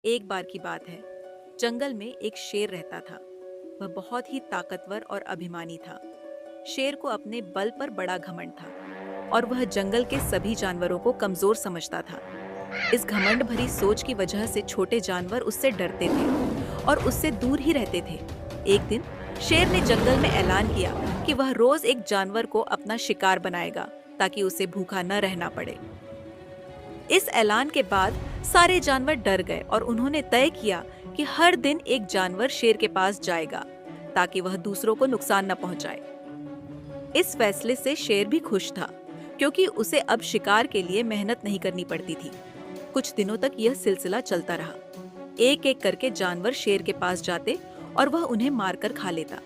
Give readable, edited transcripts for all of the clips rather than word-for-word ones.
एक बार की बात है। जंगल में एक शेर रहता था। वह बहुत ही ताकतवर और अभिमानी था। शेर को अपने बल पर बड़ा घमंड था और वह जंगल के सभी जानवरों को कमजोर समझता था। इस घमंड भरी सोच की वजह से छोटे जानवर उससे डरते थे और उससे दूर ही रहते थे। एक दिन शेर ने जंगल में ऐलान किया कि वह रोज एक जानवर को अपना शिकार बनाएगा ताकि उसे भूखा न रहना पड़े। इस ऐलान के बाद सारे जानवर डर गए और उन्होंने तय किया कि हर दिन एक जानवर शेर के पास जाएगा ताकि वह दूसरों को नुकसान न पहुंचाए। इस फैसले से शेर भी खुश था क्योंकि उसे अब शिकार के लिए मेहनत नहीं करनी पड़ती थी। कुछ दिनों तक यह सिलसिला चलता रहा। एक एक करके जानवर शेर के पास जाते और वह उन्हें मारकर खा लेता।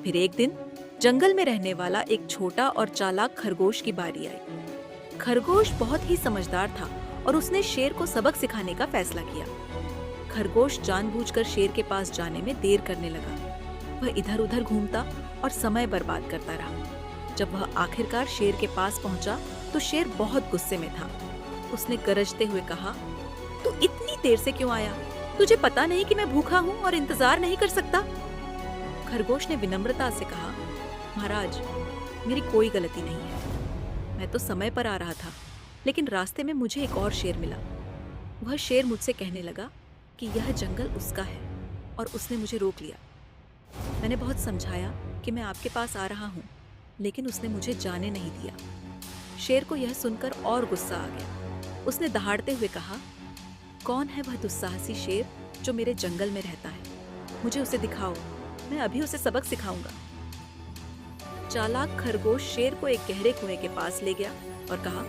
फिर एक दिन जंगल में रहने वाला एक छोटा और चालाक खरगोश की बारी आई। खरगोश बहुत ही समझदार था और उसने शेर को सबक सिखाने का फैसला किया। खरगोश जानबूझकर शेर के पास जाने में देर करने लगा। वह इधर उधर घूमता और समय बर्बाद करता रहा। जब वह आखिरकार शेर के पास पहुंचा तो शेर बहुत गुस्से में था। उसने गरजते हुए कहा, तू इतनी देर से क्यों आया? तुझे पता नहीं कि मैं भूखा हूँ और इंतजार नहीं कर सकता? खरगोश ने विनम्रता से कहा, महाराज, मेरी कोई गलती नहीं है। मैं तो समय पर आ रहा था, लेकिन रास्ते में मुझे एक और शेर मिला। वह शेर मुझसे कहने लगा कि यह जंगल उसका है और उसने मुझे रोक लिया। मैंने बहुत समझाया कि मैं आपके पास आ रहा हूँ, लेकिन उसने मुझे जाने नहीं दिया। शेर को यह सुनकर और गुस्सा आ गया। उसने दहाड़ते हुए कहा, कौन है वह दुस्साहसी शेर जो मेरे जंगल में रहता है? मुझे उसे दिखाओ, मैं अभी उसे सबक सिखाऊंगा। चालाक खरगोश शेर को एक गहरे कुएं के पास ले गया और कहा,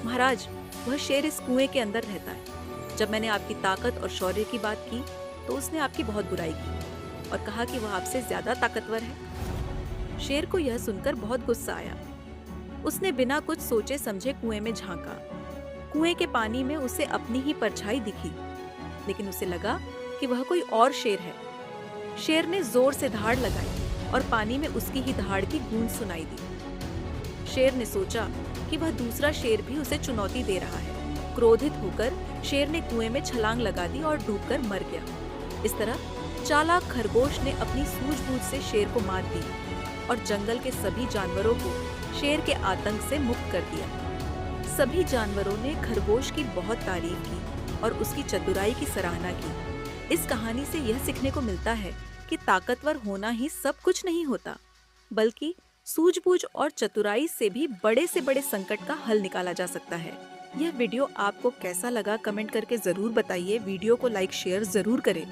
महाराज, वह शेर इस कुएं के अंदर रहता है। जब मैंने आपकी ताकत और शौर्य की बात की तो उसने आपकी बहुत बुराई की और कहा कि वह आपसे ज्यादा ताकतवर है। शेर को यह सुनकर बहुत गुस्सा आया। उसने बिना कुछ सोचे समझे कुएं में झांका। कुएं के पानी में उसे अपनी ही परछाई दिखी, लेकिन उसे लगा कि वह कोई और शेर है। शेर ने जोर से दहाड़ लगाई और पानी में उसकी ही दहाड़ की गूंज सुनाई दी। शेर ने सोचा कि वह दूसरा शेर भी उसे चुनौती दे रहा है। क्रोधित होकर शेर ने कुएं में छलांग लगा दी और डूबकर मर गया। इस तरह चालाक खरगोश ने अपनी सूझबूझ से शेर को मात दी और जंगल के सभी जानवरों को शेर के आतंक से मुक्त कर दिया। सभी जानवरों ने खरगोश की बहुत तारीफ की और उसकी चतुराई की सराहना की। इस कहानी से यह सीखने को मिलता है कि ताकतवर होना ही सब कुछ नहीं होता, बल्कि सूझबूझ और चतुराई से भी बड़े से बड़े संकट का हल निकाला जा सकता है। यह वीडियो आपको कैसा लगा कमेंट करके जरूर बताइए। वीडियो को लाइक शेयर जरूर करें।